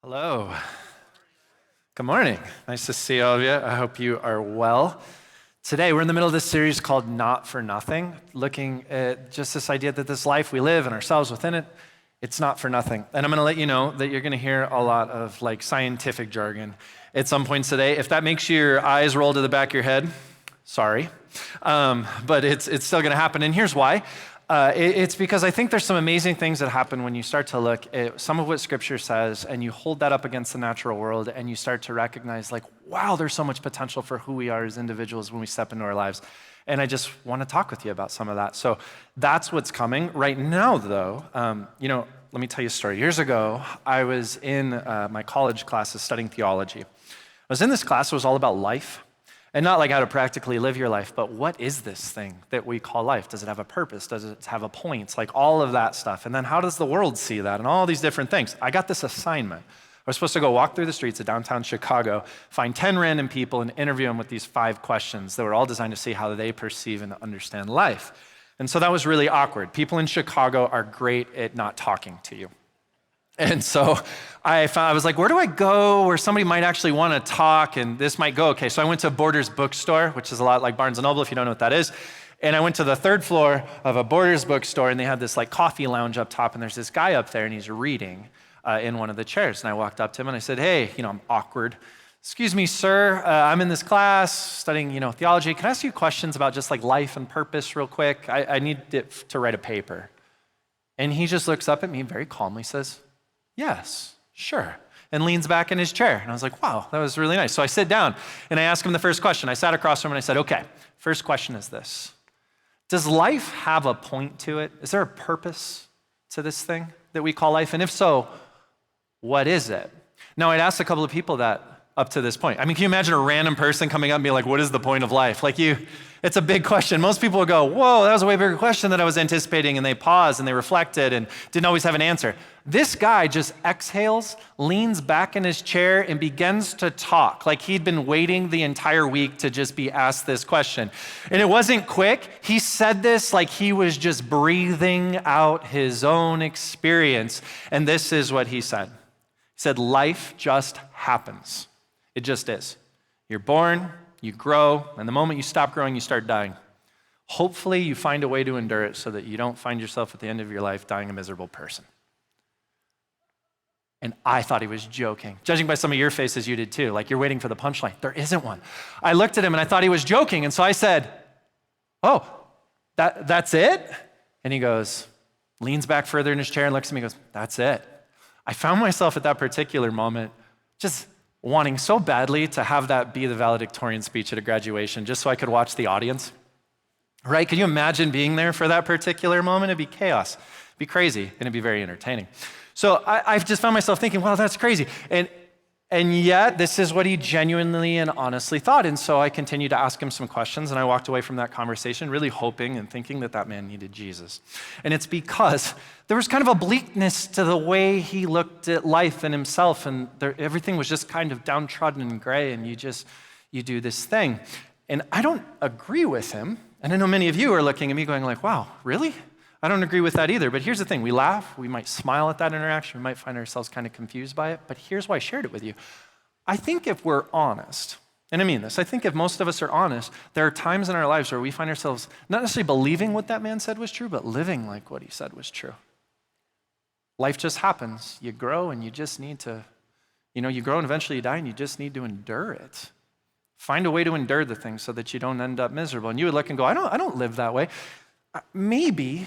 Hello. Good morning. Nice to see all of you. I hope you are well. Today, we're in the middle of this series called Not for Nothing, looking at just this idea that this life we live and ourselves within it, it's not for nothing. And I'm going to let you know that you're going to hear a lot of scientific jargon at some points today. If that makes your eyes roll to the back of your head, sorry. But it's still going to happen. And here's why. It's because I think there's some amazing things that happen when you start to look at some of what Scripture says and you hold that up against the natural world and you start to recognize wow, there's so much potential for who we are as individuals when we step into our lives. And I just want to talk with you about some of that. So that's what's coming. Right now, though, let me tell you a story. Years ago, I was in my college classes studying theology. I was in this class, it was all about life. And not how to practically live your life, but what is this thing that we call life? Does it have a purpose? Does it have a point? All of that stuff. And then how does the world see that? And all these different things. I got this assignment. I was supposed to go walk through the streets of downtown Chicago, find 10 random people and interview them with these 5 questions that were all designed to see how they perceive and understand life. And so that was really awkward. People in Chicago are great at not talking to you. And so I was like, where do I go where somebody might actually want to talk and this might go okay? So I went to Borders bookstore, which is a lot like Barnes & Noble if you don't know what that is. And I went to the 3rd floor of a Borders bookstore and they had this coffee lounge up top and there's this guy up there and he's reading in one of the chairs. And I walked up to him and I said, hey, I'm awkward. Excuse me, sir, I'm in this class studying, theology. Can I ask you questions about just life and purpose real quick? I need it to write a paper. And he just looks up at me very calmly, says, yes, sure, and leans back in his chair. And I was like, wow, that was really nice. So I sit down and I ask him the first question. I sat across from him and I said, okay, first question is this. Does life have a point to it? Is there a purpose to this thing that we call life? And if so, what is it? Now, I'd asked a couple of people that up to this point. I mean, can you imagine a random person coming up and being like, what is the point of life? It's a big question. Most people would go, whoa, that was a way bigger question than I was anticipating. And they paused and they reflected and didn't always have an answer. This guy just exhales, leans back in his chair and begins to talk like he'd been waiting the entire week to just be asked this question. And it wasn't quick. He said this like he was just breathing out his own experience. And this is what he said. He said, life just happens. It just is. You're born, you grow, and the moment you stop growing, you start dying. Hopefully, you find a way to endure it so that you don't find yourself at the end of your life dying a miserable person. And I thought he was joking. Judging by some of your faces, you did too. You're waiting for the punchline. There isn't one. I looked at him and I thought he was joking. And so I said, oh, that's it? And he leans back further in his chair and looks at me and goes, that's it. I found myself at that particular moment just wanting so badly to have that be the valedictorian speech at a graduation just so I could watch the audience, right? Can you imagine being there for that particular moment? It'd be chaos, it'd be crazy, and it'd be very entertaining. So I've just found myself thinking, wow, that's crazy. And yet this is what he genuinely and honestly thought. And so I continued to ask him some questions and I walked away from that conversation really hoping and thinking that man needed Jesus. And it's because there was kind of a bleakness to the way he looked at life and himself and everything was just kind of downtrodden and gray and you do this thing. And I don't agree with him. And I know many of you are looking at me going wow, really? I don't agree with that either, but here's the thing. We laugh, we might smile at that interaction, we might find ourselves kind of confused by it, but here's why I shared it with you. I think if we're honest, and I mean this, I think if most of us are honest, there are times in our lives where we find ourselves not necessarily believing what that man said was true, but living like what he said was true. Life just happens. You grow and you just need to, you grow and eventually you die and you just need to endure it. Find a way to endure the thing so that you don't end up miserable. And you would look and go, I don't live that way. Maybe.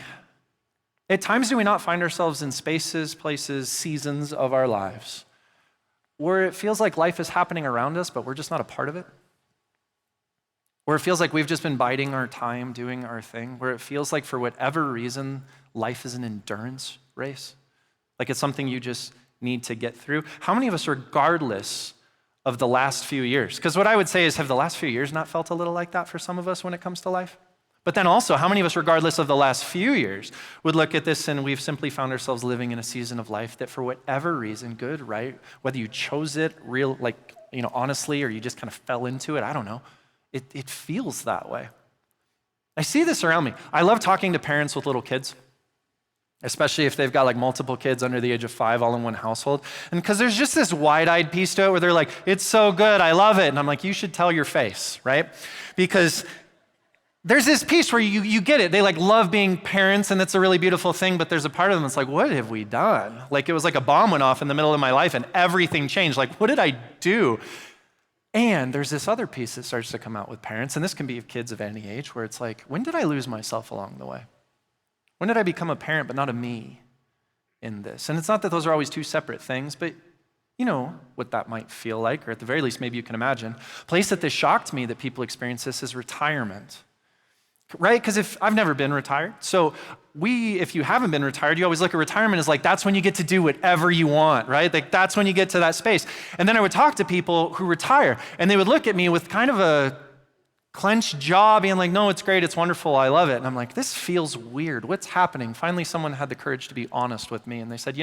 At times do we not find ourselves in spaces, places, seasons of our lives where it feels like life is happening around us, but we're just not a part of it? Where it feels like we've just been biding our time, doing our thing? Where it feels like for whatever reason, life is an endurance race? Like it's something you just need to get through? How many of us, regardless of the last few years, because what I would say is, have the last few years not felt a little like that for some of us when it comes to life? But then also, how many of us, regardless of the last few years, would look at this and we've simply found ourselves living in a season of life that for whatever reason, good, right, whether you chose it honestly, or you just kind of fell into it, I don't know, it feels that way. I see this around me. I love talking to parents with little kids. especially if they've got like multiple kids under the age of 5 all in one household. And because there's just this wide-eyed piece to it where they're like, it's so good, I love it. And I'm like, you should tell your face, right? Because there's this piece where you get it. They like love being parents, and it's a really beautiful thing, but there's a part of them that's like, what have we done? Like it was like a bomb went off in the middle of my life and everything changed. Like, what did I do? And there's this other piece that starts to come out with parents, and this can be of kids of any age, where it's like, when did I lose myself along the way? When did I become a parent but not a me in this? And it's not that those are always two separate things, but you know what that might feel like, or at the very least, maybe you can imagine. A place that this shocked me that people experience this is retirement, right? Because if I've never been retired, so if you haven't been retired, you always look at retirement as like, that's when you get to do whatever you want, right? Like that's when you get to that space. And then I would talk to people who retire, and they would look at me with kind of a clenched jaw being like, no, it's great, it's wonderful, I love it. And I'm like, this feels weird. What's happening? Finally, someone had the courage to be honest with me. And they said,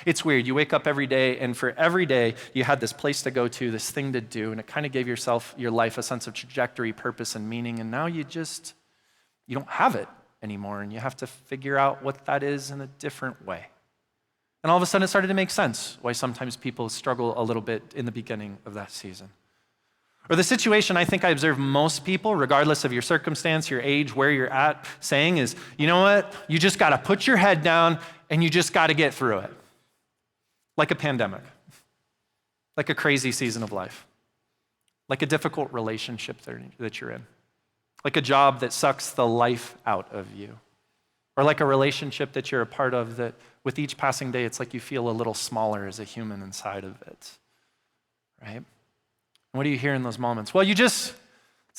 it's weird. You wake up every day, and for every day, you had this place to go to, this thing to do, and it kind of gave your life a sense of trajectory, purpose, and meaning. And now you don't have it anymore, and you have to figure out what that is in a different way. And all of a sudden, it started to make sense why sometimes people struggle a little bit in the beginning of that season. Or the situation I think I observe most people, regardless of your circumstance, your age, where you're at, saying is, you know what? You just got to put your head down and you just got to get through it. Like a pandemic, like a crazy season of life, like a difficult relationship that you're in, like a job that sucks the life out of you, or like a relationship that you're a part of that with each passing day, it's like you feel a little smaller as a human inside of it, right? What do you hear in those moments? Well, this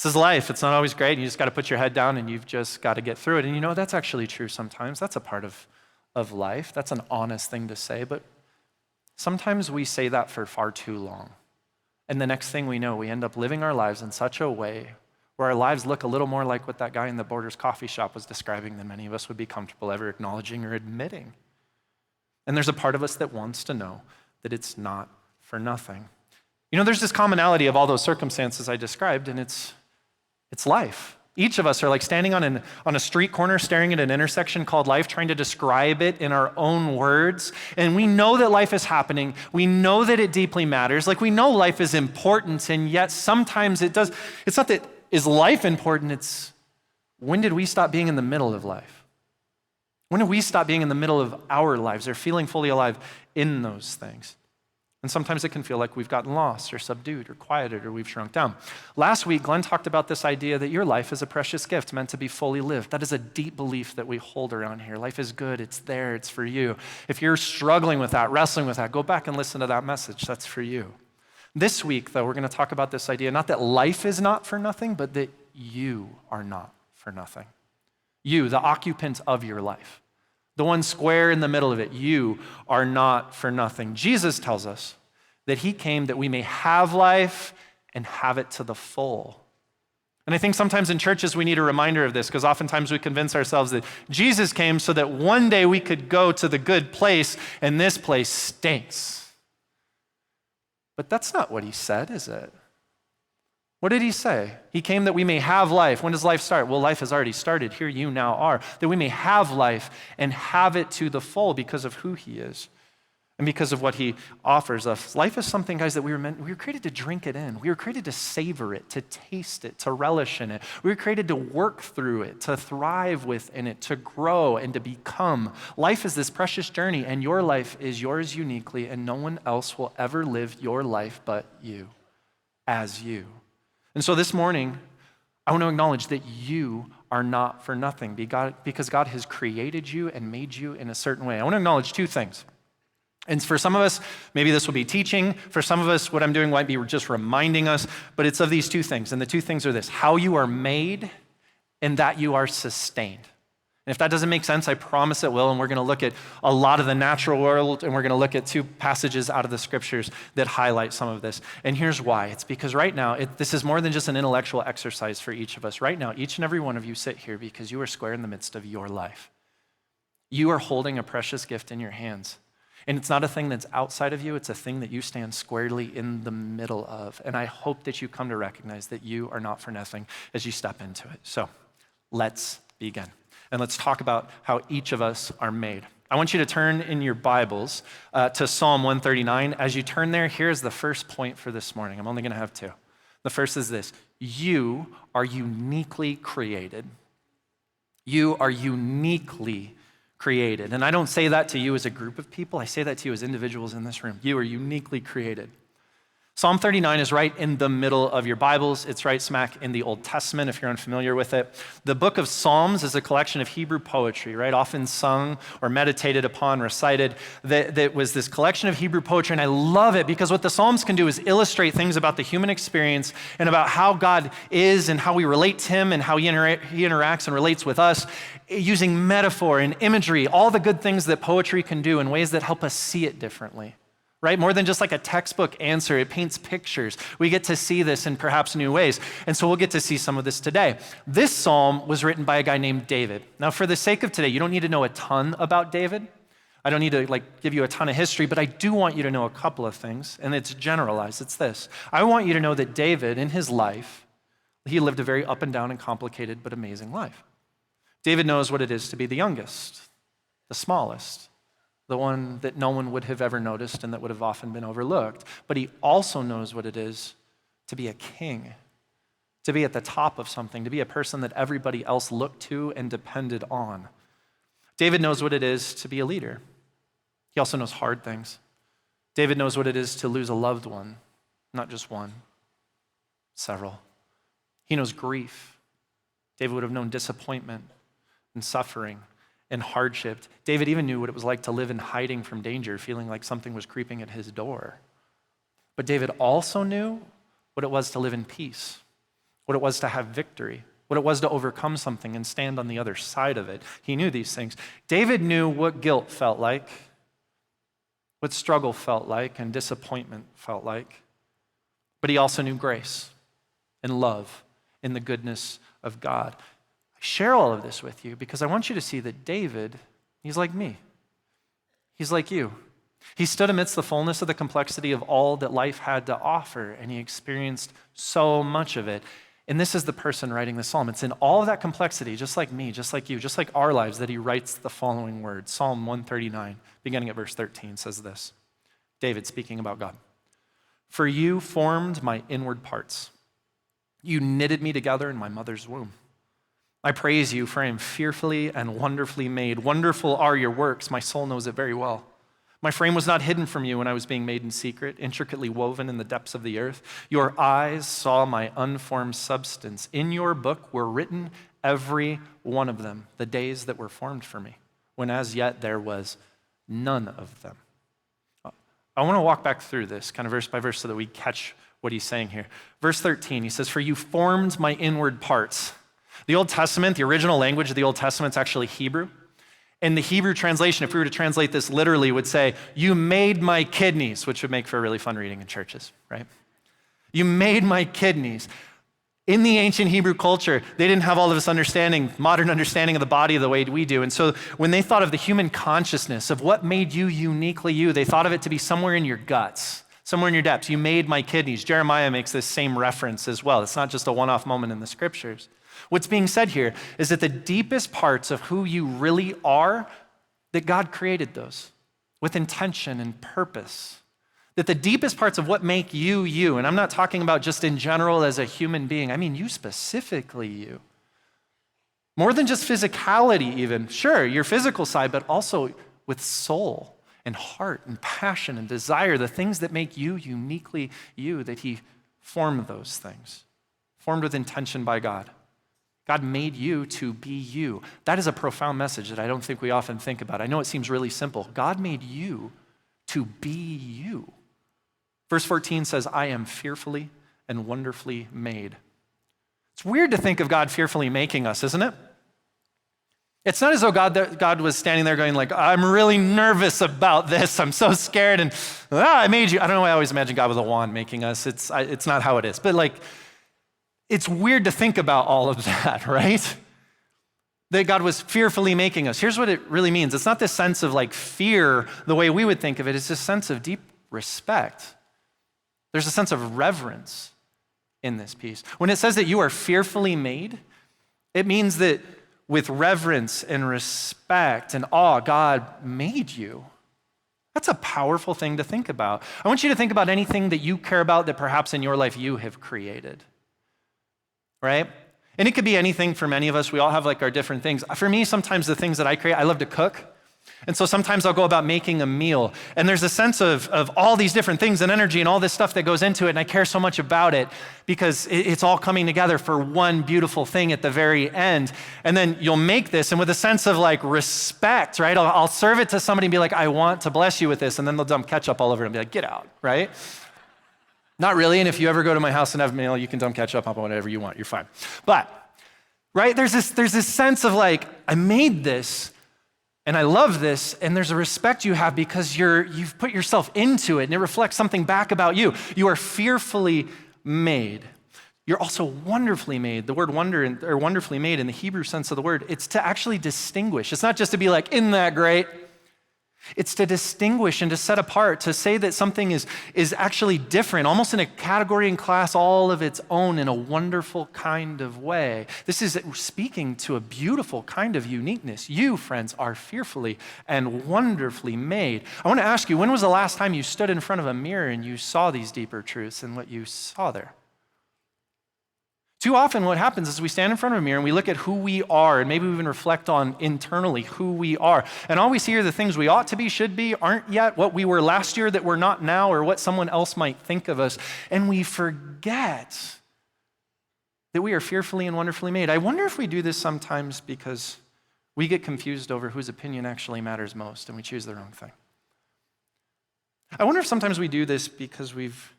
is life. It's not always great. You just got to put your head down and you've just got to get through it. And that's actually true sometimes. That's a part of life. That's an honest thing to say. But sometimes we say that for far too long. And the next thing we know, we end up living our lives in such a way where our lives look a little more like what that guy in the Borders coffee shop was describing than many of us would be comfortable ever acknowledging or admitting. And there's a part of us that wants to know that it's not for nothing. There's this commonality of all those circumstances I described, and it's life. Each of us are like standing on a street corner, staring at an intersection called life, trying to describe it in our own words. And we know that life is happening. We know that it deeply matters. Like we know life is important, and yet sometimes it does. It's not that is life important, it's when did we stop being in the middle of life? When did we stop being in the middle of our lives or feeling fully alive in those things? And sometimes it can feel like we've gotten lost or subdued or quieted or we've shrunk down. Last week, Glenn talked about this idea that your life is a precious gift meant to be fully lived. That is a deep belief that we hold around here. Life is good. It's there. It's for you. If you're struggling with that, wrestling with that, go back and listen to that message. That's for you. This week, though, we're going to talk about this idea, not that life is not for nothing, but that you are not for nothing. You, the occupant of your life. The one square in the middle of it, you are not for nothing. Jesus tells us that he came that we may have life and have it to the full. And I think sometimes in churches we need a reminder of this because oftentimes we convince ourselves that Jesus came so that one day we could go to the good place and this place stinks. But that's not what he said, is it? What did he say? He came that we may have life. When does life start? Well, life has already started. Here you now are. That we may have life and have it to the full because of who he is and because of what he offers us. Life is something, guys, that we were created to drink it in. We were created to savor it, to taste it, to relish in it. We were created to work through it, to thrive within it, to grow and to become. Life is this precious journey, and your life is yours uniquely, and no one else will ever live your life but you, as you. And so this morning, I want to acknowledge that you are not for nothing because God has created you and made you in a certain way. I want to acknowledge two things. And for some of us, maybe this will be teaching. For some of us, what I'm doing might be just reminding us, but it's of these two things. And the two things are this: how you are made and that you are sustained. And if that doesn't make sense, I promise it will. And we're going to look at a lot of the natural world, and we're going to look at two passages out of the scriptures that highlight some of this. And here's why. It's because right now, this is more than just an intellectual exercise for each of us. Right now, each and every one of you sit here because you are square in the midst of your life. You are holding a precious gift in your hands. And it's not a thing that's outside of you. It's a thing that you stand squarely in the middle of. And I hope that you come to recognize that you are not for nothing as you step into it. So let's begin. And let's talk about how each of us are made. I want you to turn in your Bibles to Psalm 139. As you turn there, here's the first point for this morning. I'm only going to have two. The first is this: you are uniquely created. You are uniquely created. And I don't say that to you as a group of people. I say that to you as individuals in this room. You are uniquely created. Psalm 39 is right in the middle of your Bibles. It's right smack in the Old Testament, if you're unfamiliar with it. The book of Psalms is a collection of Hebrew poetry, right? Often sung or meditated upon, recited. That was this collection of Hebrew poetry, and I love it because what the Psalms can do is illustrate things about the human experience and about how God is and how we relate to him and how he interacts and relates with us, using metaphor and imagery, all the good things that poetry can do in ways that help us see it differently. Right? More than just like a textbook answer, it paints pictures. We get to see this in perhaps new ways. And so we'll get to see some of this today. This psalm was written by a guy named David. Now, for the sake of today, you don't need to know a ton about David. I don't need to give you a ton of history, but I do want you to know a couple of things, and it's generalized. It's this. I want you to know that David, in his life, he lived a very up and down and complicated but amazing life. David knows what it is to be the youngest, the smallest, the one that no one would have ever noticed and that would have often been overlooked. But he also knows what it is to be a king, to be at the top of something, to be a person that everybody else looked to and depended on. David knows what it is to be a leader. He also knows hard things. David knows what it is to lose a loved one, not just one, several. He knows grief. David would have known disappointment and suffering and hardship. David even knew what it was like to live in hiding from danger, feeling like something was creeping at his door. But David also knew what it was to live in peace, what it was to have victory, what it was to overcome something and stand on the other side of it. He knew these things. David knew what guilt felt like, what struggle felt like, and disappointment felt like. But he also knew grace and love and the goodness of God. Share all of this with you because I want you to see that David, he's like me. He's like you. He stood amidst the fullness of the complexity of all that life had to offer, and he experienced so much of it. And this is the person writing the psalm. It's in all of that complexity, just like me, just like you, just like our lives, that he writes the following words. Psalm 139, beginning at verse 13, says this. David speaking about God. For you formed my inward parts. You knitted me together in my mother's womb. I praise you, for I am fearfully and wonderfully made. Wonderful are your works. My soul knows it very well. My frame was not hidden from you when I was being made in secret, intricately woven in the depths of the earth. Your eyes saw my unformed substance. In your book were written, every one of them, the days that were formed for me, when as yet there was none of them. I want to walk back through this kind of verse by verse so that we catch what he's saying here. Verse 13, he says, for you formed my inward parts. The Old Testament, the original language of the Old Testament is actually Hebrew. And the Hebrew translation, if we were to translate this literally, would say, you made my kidneys, which would make for a really fun reading in churches, right? You made my kidneys. In the ancient Hebrew culture, they didn't have all of this understanding, modern understanding of the body the way we do. And so when they thought of the human consciousness, of what made you uniquely you, they thought of it to be somewhere in your guts, somewhere in your depths. You made my kidneys. Jeremiah makes this same reference as well. It's not just a one-off moment in the scriptures. What's being said here is that the deepest parts of who you really are, that God created those with intention and purpose. That the deepest parts of what make you, you, and I'm not talking about just in general as a human being, I mean you specifically, you. More than just physicality even, sure, your physical side, but also with soul and heart and passion and desire, the things that make you uniquely you, that he formed those things, formed with intention by God. God made you to be you. That is a profound message that I don't think we often think about. I know it seems really simple. God made you to be you. Verse 14 says, I am fearfully and wonderfully made. It's weird to think of God fearfully making us, isn't it? It's not as though God was standing there going like, I'm really nervous about this. I'm so scared and I made you. I don't know why I always imagine God with a wand making us. It's not how it is. But it's weird to think about all of that, right? That God was fearfully making us. Here's what it really means. It's not this sense of fear the way we would think of it. It's this sense of deep respect. There's a sense of reverence in this piece. When it says that you are fearfully made, it means that with reverence and respect and awe, God made you. That's a powerful thing to think about. I want you to think about anything that you care about that perhaps in your life you have created, right? And it could be anything for many of us. We all have like our different things. For me, sometimes the things that I create, I love to cook. And so sometimes I'll go about making a meal. And there's a sense of all these different things and energy and all this stuff that goes into it. And I care so much about it because it's all coming together for one beautiful thing at the very end. And then you'll make this, and with a sense of like respect, right? I'll serve it to somebody and be like, I want to bless you with this. And then they'll dump ketchup all over it and be like, get out, right? Not really. And if you ever go to my house and have a meal, you can dump ketchup on whatever you want. You're fine. But, right, there's this sense of like, I made this, and I love this, and there's a respect you have because you've put yourself into it, and it reflects something back about you. You are fearfully made. You're also wonderfully made. The word wonder, or wonderfully made in the Hebrew sense of the word, it's to actually distinguish. It's not just to be like, isn't that great? It's to distinguish and to set apart, to say that something is actually different, almost in a category and class all of its own in a wonderful kind of way. This is speaking to a beautiful kind of uniqueness. You, friends, are fearfully and wonderfully made. I want to ask you, when was the last time you stood in front of a mirror and you saw these deeper truths and what you saw there? Too often what happens is we stand in front of a mirror and we look at who we are, and maybe we even reflect on internally who we are. And all we see are the things we ought to be, should be, aren't yet, what we were last year that we're not now, or what someone else might think of us. And we forget that we are fearfully and wonderfully made. I wonder if we do this sometimes because we get confused over whose opinion actually matters most and we choose the wrong thing. I wonder if sometimes we do this because we've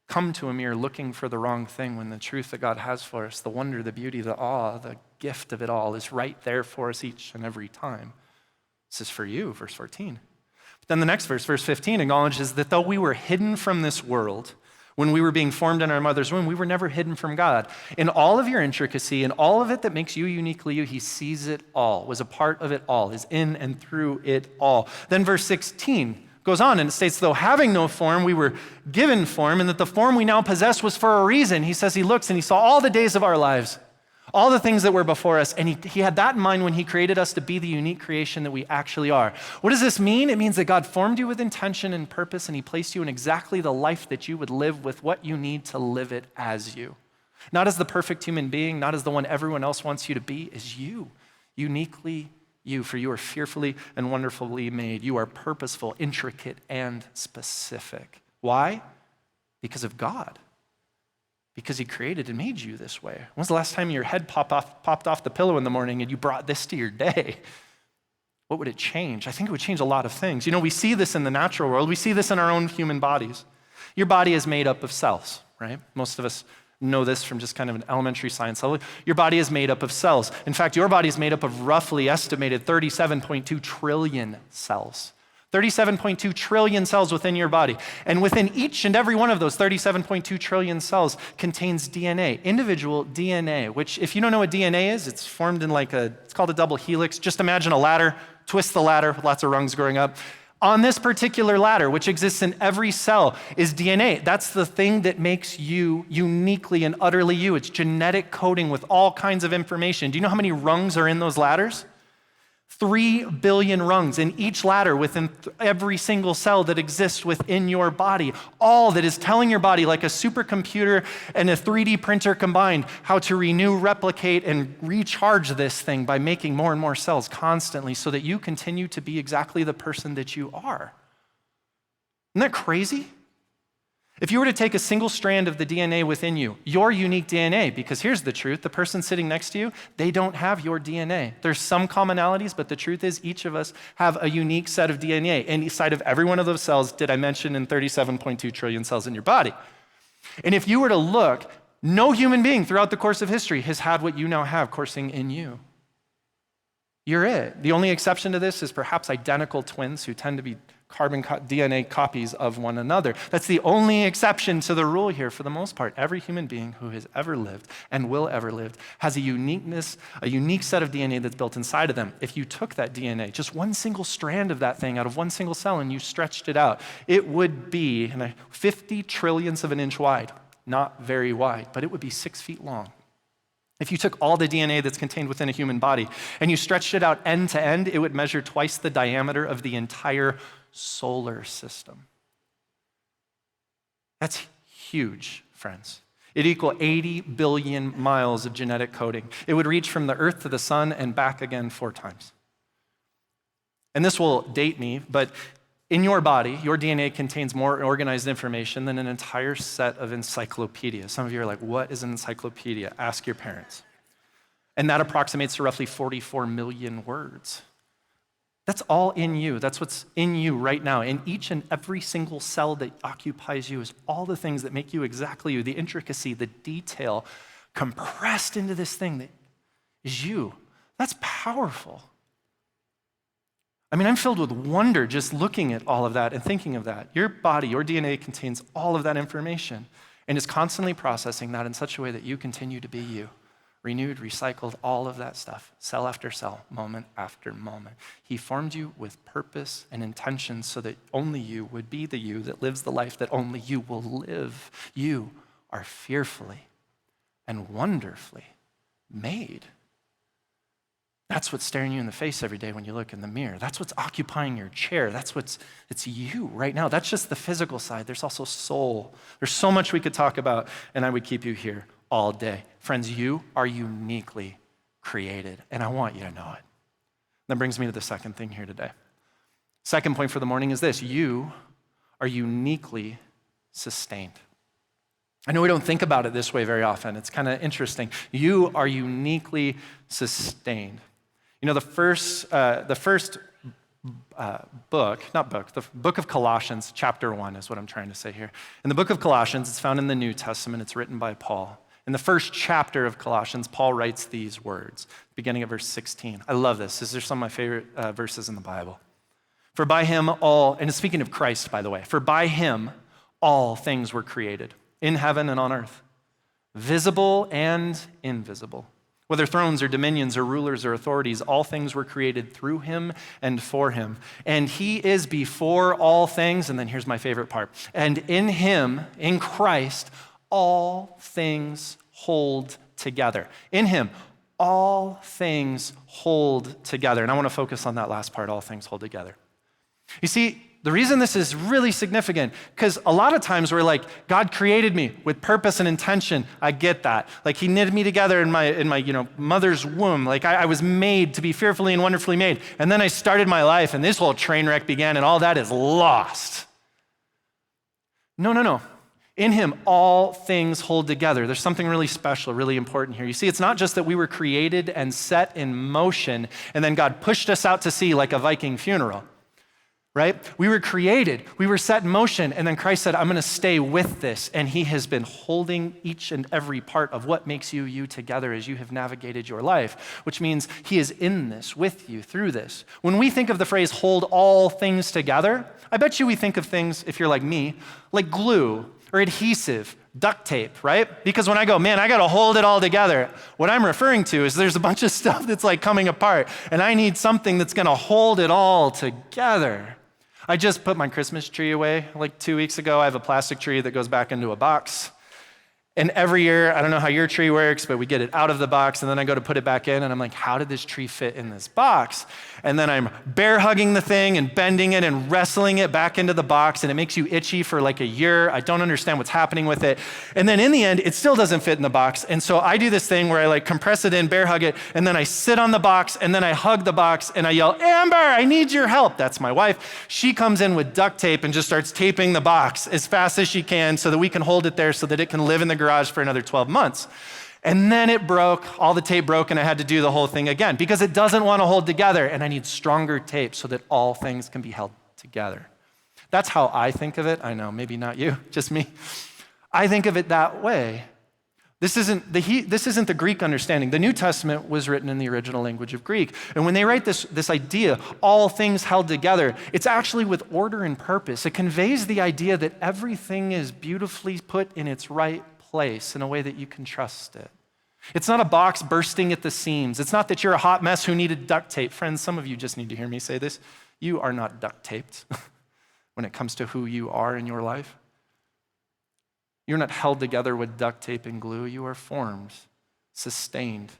come to a mirror looking for the wrong thing when the truth that God has for us, the wonder, the beauty, the awe, the gift of it all is right there for us each and every time. This is for you, verse 14. But then the next verse 15, acknowledges that though we were hidden from this world, when we were being formed in our mother's womb, we were never hidden from God. In all of your intricacy, in all of it that makes you uniquely you, he sees it all, was a part of it all, is in and through it all. Then verse 16, goes on and it states, though having no form, we were given form, and that the form we now possess was for a reason. He says he looks and he saw all the days of our lives, all the things that were before us, and he had that in mind when he created us to be the unique creation that we actually are. What does this mean? It means that God formed you with intention and purpose, and he placed you in exactly the life that you would live with what you need to live it as you. Not as the perfect human being, not as the one everyone else wants you to be, as you, uniquely you, for you are fearfully and wonderfully made. You are purposeful, intricate, and specific. Why? Because of God. Because he created and made you this way. When's the last time your head popped off the pillow in the morning and you brought this to your day? What would it change? I think it would change a lot of things. You know, we see this in the natural world. We see this in our own human bodies. Your body is made up of cells, right? Most of us know this from just kind of an elementary science level. Your body is made up of cells. In fact, your body is made up of roughly estimated 37.2 trillion cells. 37.2 trillion cells within your body. And within each and every one of those 37.2 trillion cells contains DNA, individual DNA, which if you don't know what DNA is, it's formed in it's called a double helix. Just imagine a ladder, twist the ladder with lots of rungs growing up. On this particular ladder, which exists in every cell, is DNA. That's the thing that makes you uniquely and utterly you. It's genetic coding with all kinds of information. Do you know how many rungs are in those ladders? 3 billion rungs in each ladder within every single cell that exists within your body. All that is telling your body, like a supercomputer and a 3D printer combined, how to renew, replicate, and recharge this thing by making more and more cells constantly so that you continue to be exactly the person that you are. Isn't that crazy? If you were to take a single strand of the DNA within you, your unique DNA, because here's the truth, the person sitting next to you, they don't have your DNA. There's some commonalities, but the truth is each of us have a unique set of DNA. Inside of every one of those cells, did I mention, in 37.2 trillion cells in your body. And if you were to look, no human being throughout the course of history has had what you now have coursing in you. You're it. The only exception to this is perhaps identical twins who tend to be DNA copies of one another. That's the only exception to the rule here for the most part. Every human being who has ever lived and will ever live has a uniqueness, a unique set of DNA that's built inside of them. If you took that DNA, just one single strand of that thing out of one single cell and you stretched it out, it would be 50 trillionths of an inch wide. Not very wide, but it would be 6 feet long. If you took all the DNA that's contained within a human body and you stretched it out end to end, it would measure twice the diameter of the entire solar system. That's huge, friends. It equals 80 billion miles of genetic coding. It would reach from the earth to the sun and back again 4 times. And this will date me, but in your body, your DNA contains more organized information than an entire set of encyclopedias. Some of you are like, what is an encyclopedia? Ask your parents. And that approximates to roughly 44 million words. That's all in you. That's what's in you right now. In each and every single cell that occupies you is all the things that make you exactly you, the intricacy, the detail compressed into this thing that is you. That's powerful. I mean, I'm filled with wonder just looking at all of that and thinking of that. Your body, your DNA contains all of that information and is constantly processing that in such a way that you continue to be you. Renewed, recycled, all of that stuff, cell after cell, moment after moment. He formed you with purpose and intention so that only you would be the you that lives the life that only you will live. You are fearfully and wonderfully made. That's what's staring you in the face every day when you look in the mirror. That's what's occupying your chair. It's you right now. That's just the physical side. There's also soul. There's so much we could talk about, and I would keep you here all day. Friends, you are uniquely created, and I want you to know it. That brings me to the second thing here today. Second point for the morning is this: you are uniquely sustained. I know we don't think about it this way very often. It's kind of interesting. You are uniquely sustained. You know, the book of Colossians, chapter 1 is what I'm trying to say here. In the book of Colossians, it's found in the New Testament. It's written by Paul. In the first chapter of Colossians, Paul writes these words, beginning at verse 16. I love this. These are some of my favorite verses in the Bible. For by him all, and it's speaking of Christ, by the way, for by him all things were created, in heaven and on earth, visible and invisible. Whether thrones or dominions or rulers or authorities, all things were created through him and for him. And he is before all things, and then here's my favorite part. And in him, in Christ, all things hold together. In him, all things hold together. And I want to focus on that last part, all things hold together. You see, the reason this is really significant, because a lot of times we're like, God created me with purpose and intention. I get that. Like he knitted me together in my mother's womb. Like I was made to be fearfully and wonderfully made. And then I started my life and this whole train wreck began and all that is lost. No. In him, all things hold together. There's something really special, really important here. You see, it's not just that we were created and set in motion and then God pushed us out to sea like a Viking funeral. Right? We were created, we were set in motion, and then Christ said, I'm going to stay with this, and he has been holding each and every part of what makes you you together as you have navigated your life, which means he is in this with you through this. When we think of the phrase hold all things together, I bet you we think of things, if you're like me, like glue or adhesive, duct tape, right? Because when I go, man, I got to hold it all together, what I'm referring to is there's a bunch of stuff that's like coming apart, and I need something that's going to hold it all together. I just put my Christmas tree away like 2 weeks ago. I have a plastic tree that goes back into a box. And every year, I don't know how your tree works, but we get it out of the box and then I go to put it back in and I'm like, how did this tree fit in this box? And then I'm bear hugging the thing and bending it and wrestling it back into the box and it makes you itchy for like a year. I don't understand what's happening with it. And then in the end, it still doesn't fit in the box. And so I do this thing where I like compress it in, bear hug it, and then I sit on the box and then I hug the box and I yell, Amber, I need your help. That's my wife. She comes in with duct tape and just starts taping the box as fast as she can so that we can hold it there so that it can live in the garage for another 12 months. And then it broke, all the tape broke, and I had to do the whole thing again because it doesn't want to hold together, and I need stronger tape so that all things can be held together. That's how I think of it. I know, maybe not you, just me. I think of it that way. This isn't the Greek understanding. The New Testament was written in the original language of Greek. And when they write this idea, all things held together, it's actually with order and purpose. It conveys the idea that everything is beautifully put in its right place in a way that you can trust it. It's not a box bursting at the seams. It's not that you're a hot mess who needed duct tape. Friends, some of you just need to hear me say this. You are not duct taped when it comes to who you are in your life. You're not held together with duct tape and glue. You are formed sustained,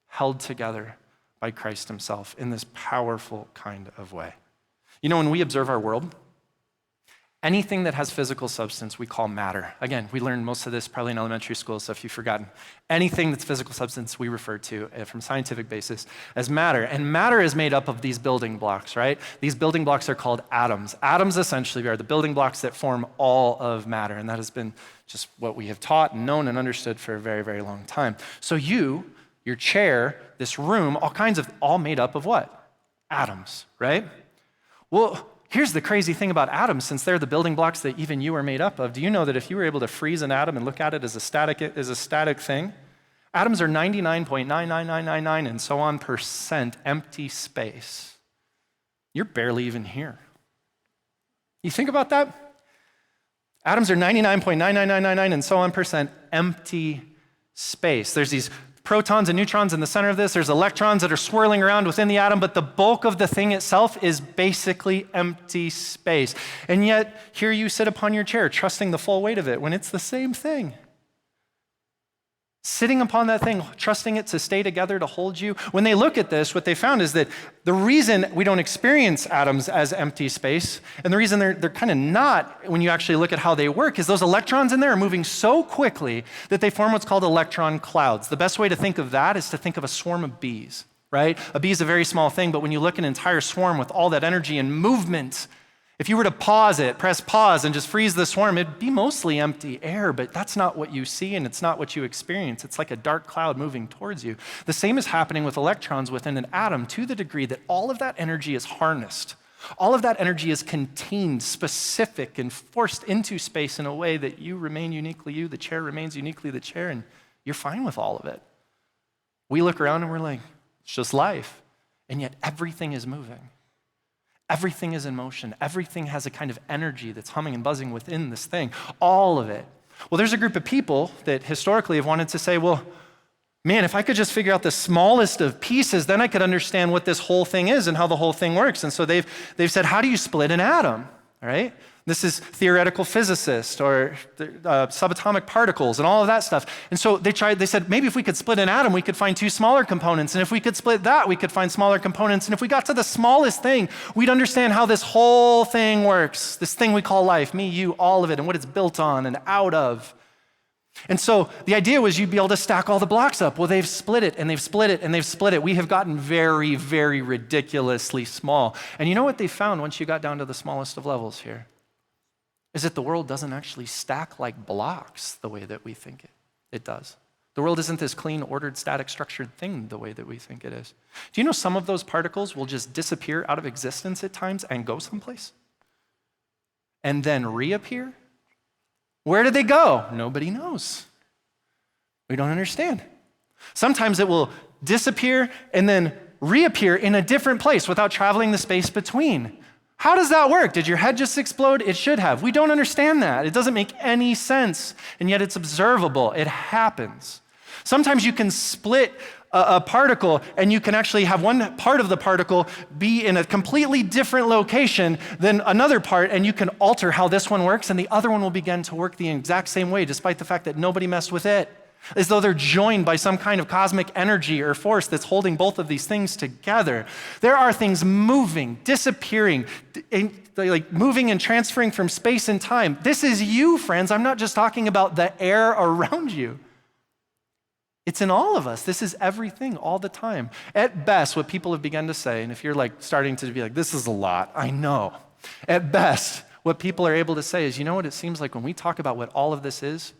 held together by Christ himself in this powerful kind of way. You know, when we observe our world, anything that has physical substance we call matter. Again, we learned most of this probably in elementary school, so if you've forgotten. Anything that's physical substance we refer to from scientific basis as matter. And matter is made up of these building blocks, right? These building blocks are called atoms. Atoms essentially are the building blocks that form all of matter. And that has been just what we have taught and known and understood for a very, very long time. So you, your chair, this room, all made up of what? Atoms, right? Well, here's the crazy thing about atoms, since they're the building blocks that even you are made up of. Do you know that if you were able to freeze an atom and look at it as a static thing, atoms are 99.99999 and so on % empty space. You're barely even here. You think about that? Atoms are 99.99999 and so on % empty space. There's these protons and neutrons in the center of this. There's electrons that are swirling around within the atom, but the bulk of the thing itself is basically empty space. And yet, here you sit upon your chair, trusting the full weight of it, when it's the same thing. Sitting upon that thing, trusting it to stay together, to hold you. When they look at this, what they found is that the reason we don't experience atoms as empty space, and the reason they're kind of not when you actually look at how they work, is those electrons in there are moving so quickly that they form what's called electron clouds. The best way to think of that is to think of a swarm of bees, right? A bee is a very small thing, but when you look at an entire swarm with all that energy and movement, if you were to press pause and just freeze the swarm, it'd be mostly empty air, but that's not what you see and it's not what you experience. It's like a dark cloud moving towards you. The same is happening with electrons within an atom to the degree that all of that energy is harnessed. All of that energy is contained, specific, and forced into space in a way that you remain uniquely you, the chair remains uniquely the chair, and you're fine with all of it. We look around and we're like, it's just life, and yet everything is moving. Everything is in motion. Everything has a kind of energy that's humming and buzzing within this thing. All of it. Well, there's a group of people that historically have wanted to say, well, man, if I could just figure out the smallest of pieces, then I could understand what this whole thing is and how the whole thing works. And so they've said, how do you split an atom? All right? This is theoretical physicists or subatomic particles and all of that stuff. And so they said, maybe if we could split an atom, we could find two smaller components. And if we could split that, we could find smaller components. And if we got to the smallest thing, we'd understand how this whole thing works. This thing we call life, me, you, all of it, and what it's built on and out of. And so the idea was you'd be able to stack all the blocks up. Well, they've split it and they've split it and they've split it. We have gotten very, very ridiculously small. And you know what they found once you got down to the smallest of levels here? Is that the world doesn't actually stack like blocks the way that we think it does. The world isn't this clean, ordered, static, structured thing the way that we think it is. Do you know some of those particles will just disappear out of existence at times and go someplace? And then reappear? Where did they go? Nobody knows. We don't understand. Sometimes it will disappear and then reappear in a different place without traveling the space between. How does that work? Did your head just explode? It should have. We don't understand that. It doesn't make any sense, and yet it's observable. It happens. Sometimes you can split a particle, and you can actually have one part of the particle be in a completely different location than another part, and you can alter how this one works, and the other one will begin to work the exact same way, despite the fact that nobody messed with it. As though they're joined by some kind of cosmic energy or force that's holding both of these things together. There are things moving, disappearing, like moving and transferring from space and time. This is you, friends. I'm not just talking about the air around you. It's in all of us. This is everything all the time. At best, what people have begun to say, and if you're like starting to be like, this is a lot, I know. At best, what people are able to say is, you know what it seems like when we talk about what all of this is?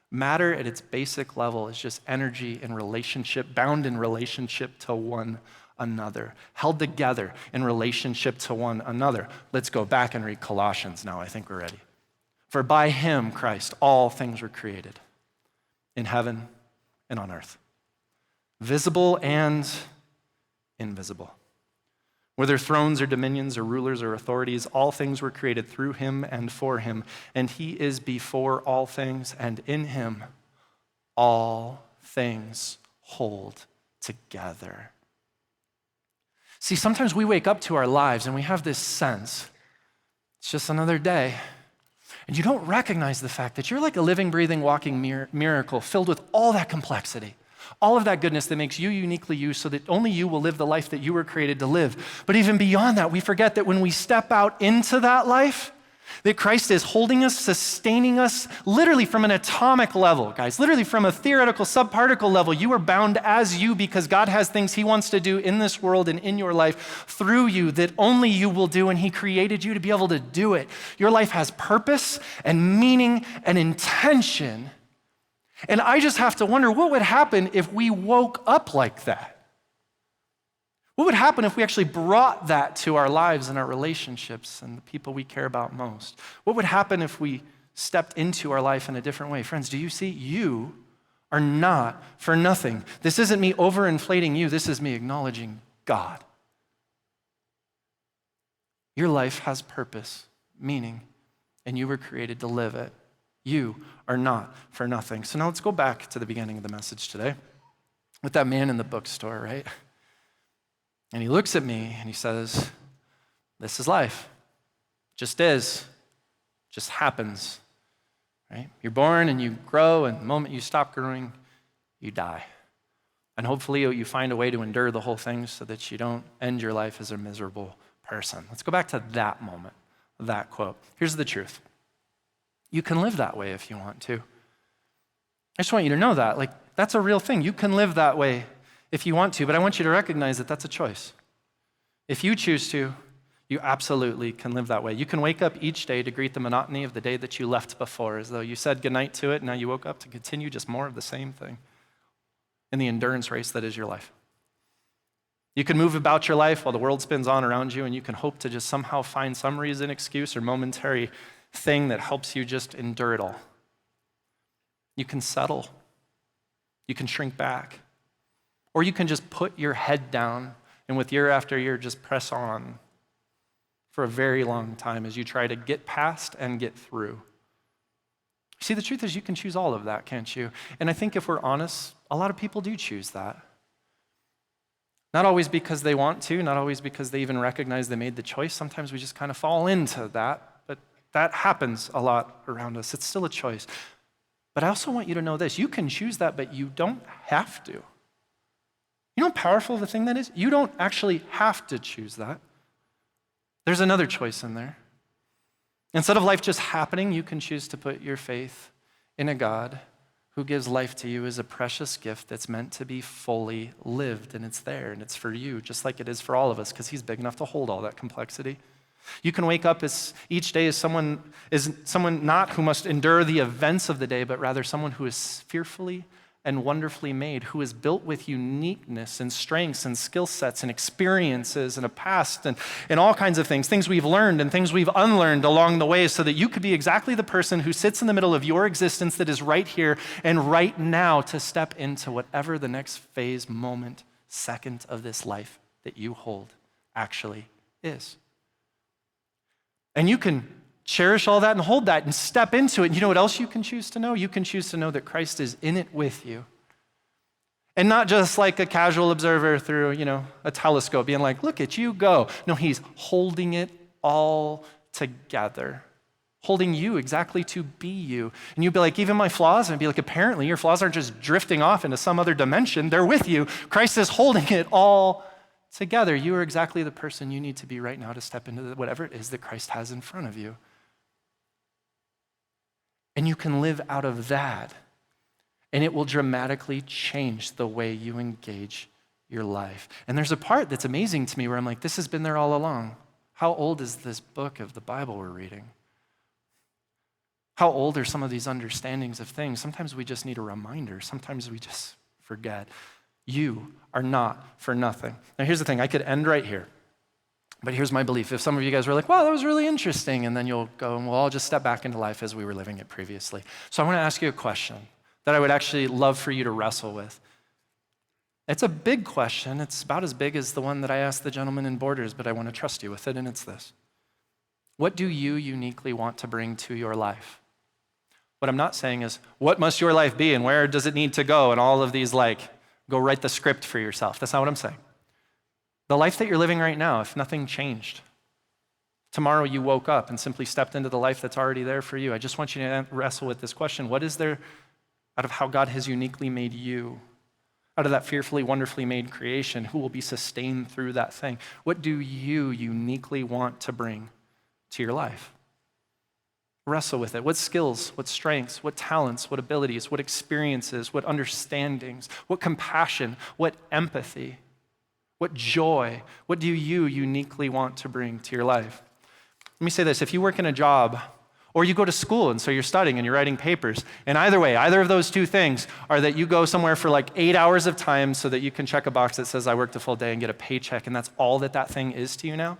Matter at its basic level is just energy in relationship, bound in relationship to one another, held together in relationship to one another. Let's go back and read Colossians now. I think we're ready. For by him, Christ, all things were created in heaven and on earth, visible and invisible. Whether thrones or dominions or rulers or authorities, all things were created through him and for him. And he is before all things, and in him all things hold together. See, sometimes we wake up to our lives and we have this sense, it's just another day. And you don't recognize the fact that you're like a living, breathing, walking miracle filled with all that complexity. All of that goodness that makes you uniquely you so that only you will live the life that you were created to live. But even beyond that, we forget that when we step out into that life, that Christ is holding us, sustaining us, literally from an atomic level, guys, literally from a theoretical subparticle level. You are bound as you because God has things he wants to do in this world and in your life through you that only you will do, and he created you to be able to do it. Your life has purpose and meaning and intention. And I just have to wonder what would happen if we woke up like that? What would happen if we actually brought that to our lives and our relationships and the people we care about most? What would happen if we stepped into our life in a different way? Friends, do you see? You are not for nothing. This isn't me overinflating you. This is me acknowledging God. Your life has purpose, meaning, and you were created to live it. You are not for nothing. So now let's go back to the beginning of the message today with that man in the bookstore, right? And he looks at me and he says, this is life. Just is. Just happens. Right? You're born and you grow, and the moment you stop growing, you die. And hopefully you find a way to endure the whole thing so that you don't end your life as a miserable person. Let's go back to that moment, that quote. Here's the truth. You can live that way if you want to. I just want you to know that. Like, that's a real thing. You can live that way if you want to, but I want you to recognize that that's a choice. If you choose to, you absolutely can live that way. You can wake up each day to greet the monotony of the day that you left before, as though you said goodnight to it, and now you woke up to continue just more of the same thing in the endurance race that is your life. You can move about your life while the world spins on around you, and you can hope to just somehow find some reason, excuse, or momentary thing that helps you just endure it all. You can settle. You can shrink back. Or you can just put your head down and with year after year just press on for a very long time as you try to get past and get through. See, the truth is you can choose all of that, can't you? And I think if we're honest, a lot of people do choose that. Not always because they want to, not always because they even recognize they made the choice. Sometimes we just kind of fall into that, but that happens a lot around us. It's still a choice. But I also want you to know this. You can choose that, but you don't have to. You know how powerful the thing that is? You don't actually have to choose that. There's another choice in there. Instead of life just happening, you can choose to put your faith in a God who gives life to you as a precious gift that's meant to be fully lived, and it's there, and it's for you, just like it is for all of us, because he's big enough to hold all that complexity. You can wake up each day as someone not who must endure the events of the day, but rather someone who is fearfully and wonderfully made, who is built with uniqueness and strengths and skill sets and experiences and a past and all kinds of things we've learned and things we've unlearned along the way, so that you could be exactly the person who sits in the middle of your existence that is right here and right now to step into whatever the next phase, moment, second of this life that you hold actually is. And you can cherish all that and hold that and step into it. And you know what else you can choose to know? You can choose to know that Christ is in it with you. And not just like a casual observer through, a telescope being like, look at you go. No, he's holding it all together. Holding you exactly to be you. And you'd be like, even my flaws? And I'd be like, apparently your flaws aren't just drifting off into some other dimension. They're with you. Christ is holding it all together. You are exactly the person you need to be right now to step into whatever it is that Christ has in front of you. And you can live out of that, and it will dramatically change the way you engage your life. And there's a part that's amazing to me where I'm like, this has been there all along. How old is this book of the Bible we're reading? How old are some of these understandings of things? Sometimes we just need a reminder. Sometimes we just forget. You are not for nothing. Now here's the thing, I could end right here. But here's my belief. If some of you guys were like, wow, that was really interesting, and then you'll go, and we'll all just step back into life as we were living it previously. So I want to ask you a question that I would actually love for you to wrestle with. It's a big question. It's about as big as the one that I asked the gentleman in Borders, but I want to trust you with it, and it's this. What do you uniquely want to bring to your life? What I'm not saying is, what must your life be, and where does it need to go, and all of these go write the script for yourself. That's not what I'm saying. The life that you're living right now, if nothing changed, tomorrow you woke up and simply stepped into the life that's already there for you. I just want you to wrestle with this question. What is there out of how God has uniquely made you out of that fearfully, wonderfully made creation, who will be sustained through that thing. What do you uniquely want to bring to your life? Wrestle with it. What skills, what strengths, what talents, what abilities, what experiences, what understandings, what compassion, what empathy, what joy, what do you uniquely want to bring to your life? Let me say this, if you work in a job or you go to school and so you're studying and you're writing papers, and either way, either of those two things are that you go somewhere for like 8 hours of time so that you can check a box that says I worked a full day and get a paycheck, and that's all that thing is to you now.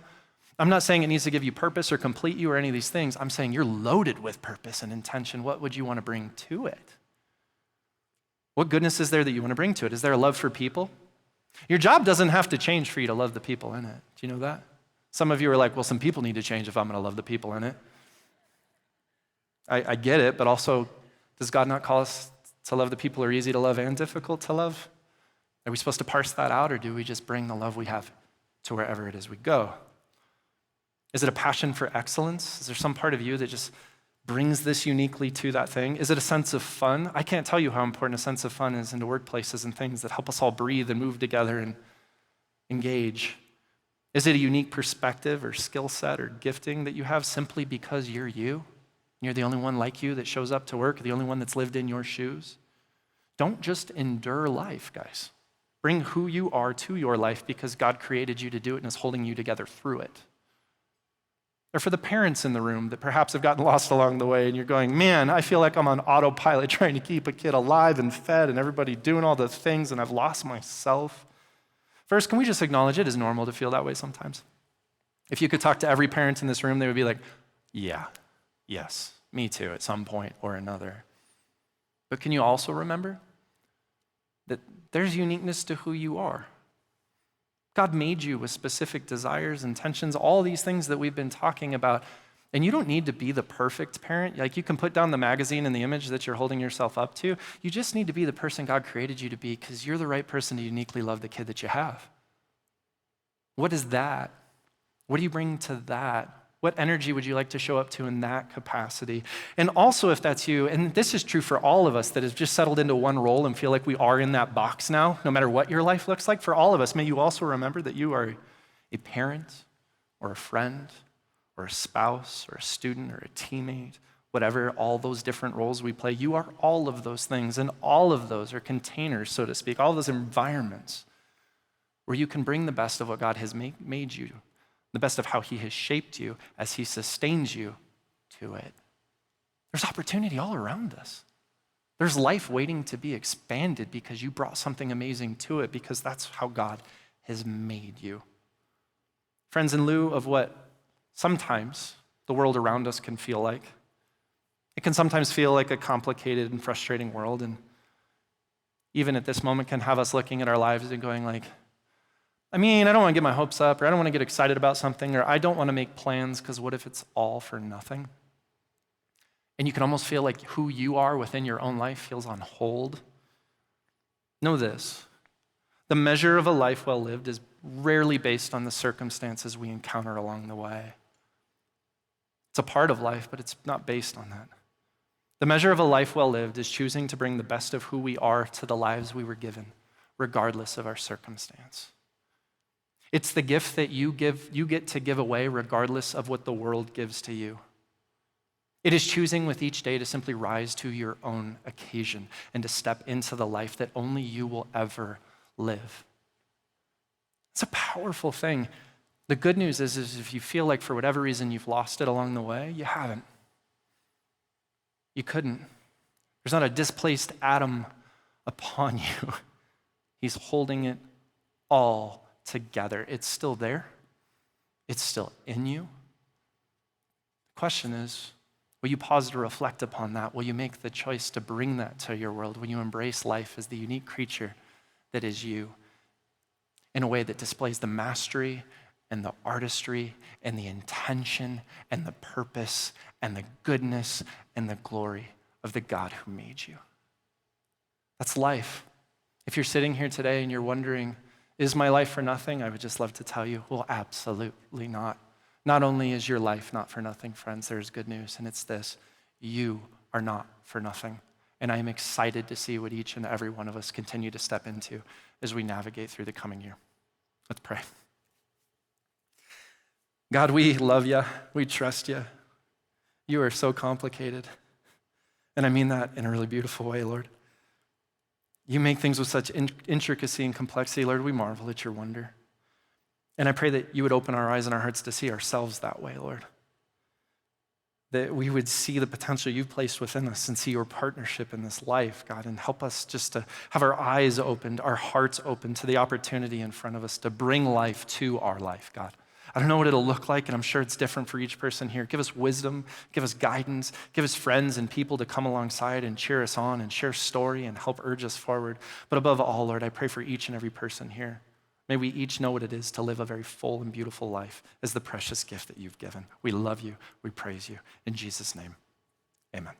I'm not saying it needs to give you purpose or complete you or any of these things. I'm saying you're loaded with purpose and intention. What would you want to bring to it? What goodness is there that you want to bring to it? Is there a love for people? Your job doesn't have to change for you to love the people in it. Do you know that? Some of you are like, well, some people need to change if I'm going to love the people in it. I get it, but also, does God not call us to love the people who are easy to love and difficult to love? Are we supposed to parse that out, or do we just bring the love we have to wherever it is we go? Is it a passion for excellence? Is there some part of you that just brings this uniquely to that thing? Is it a sense of fun? I can't tell you how important a sense of fun is into workplaces and things that help us all breathe and move together and engage. Is it a unique perspective or skill set or gifting that you have simply because you're you? You're the only one like you that shows up to work, the only one that's lived in your shoes? Don't just endure life, guys. Bring who you are to your life because God created you to do it and is holding you together through it. Or for the parents in the room that perhaps have gotten lost along the way and you're going, man, I feel like I'm on autopilot trying to keep a kid alive and fed and everybody doing all the things and I've lost myself. First, can we just acknowledge it is normal to feel that way sometimes? If you could talk to every parent in this room, they would be like, yeah, yes, me too at some point or another. But can you also remember that there's uniqueness to who you are? God made you with specific desires, intentions, all these things that we've been talking about. And you don't need to be the perfect parent. Like you can put down the magazine and the image that you're holding yourself up to. You just need to be the person God created you to be because you're the right person to uniquely love the kid that you have. What is that? What do you bring to that? What energy would you like to show up to in that capacity? And also if that's you, and this is true for all of us that have just settled into one role and feel like we are in that box now, no matter what your life looks like, for all of us, may you also remember that you are a parent or a friend or a spouse or a student or a teammate, whatever, all those different roles we play. You are all of those things, and all of those are containers, so to speak, all those environments where you can bring the best of what God has made you, the best of how he has shaped you as he sustains you to it. There's opportunity all around us. There's life waiting to be expanded because you brought something amazing to it, because that's how God has made you. Friends, in lieu of what sometimes the world around us can feel like, it can sometimes feel like a complicated and frustrating world, and even at this moment can have us looking at our lives and going like, I don't want to get my hopes up, or I don't want to get excited about something, or I don't want to make plans because what if it's all for nothing? And you can almost feel like who you are within your own life feels on hold. Know this, the measure of a life well lived is rarely based on the circumstances we encounter along the way. It's a part of life, but it's not based on that. The measure of a life well lived is choosing to bring the best of who we are to the lives we were given, regardless of our circumstance. It's the gift that you get to give away regardless of what the world gives to you. It is choosing with each day to simply rise to your own occasion and to step into the life that only you will ever live. It's a powerful thing. The good news is if you feel like for whatever reason you've lost it along the way, you haven't. You couldn't. There's not a displaced atom upon you. He's holding it all together. It's still there. It's still in you. The question is, will you pause to reflect upon that? Will you make the choice to bring that to your world? Will you embrace life as the unique creature that is you in a way that displays the mastery and the artistry and the intention and the purpose and the goodness and the glory of the God who made you? That's life. If you're sitting here today and you're wondering, is my life for nothing? I would just love to tell you, well, absolutely not. Not only is your life not for nothing, friends, there's good news, and it's this: you are not for nothing. And I am excited to see what each and every one of us continue to step into as we navigate through the coming year. Let's pray. God, we love you. We trust you. You are so complicated. And I mean that in a really beautiful way, Lord. You make things with such intricacy and complexity, Lord. We marvel at your wonder. And I pray that you would open our eyes and our hearts to see ourselves that way, Lord. That we would see the potential you've placed within us and see your partnership in this life, God, and help us just to have our eyes opened, our hearts open to the opportunity in front of us to bring life to our life, God. I don't know what it'll look like, and I'm sure it's different for each person here. Give us wisdom, give us guidance, give us friends and people to come alongside and cheer us on and share story and help urge us forward. But above all, Lord, I pray for each and every person here. May we each know what it is to live a very full and beautiful life as the precious gift that you've given. We love you. We praise you. In Jesus' name, amen.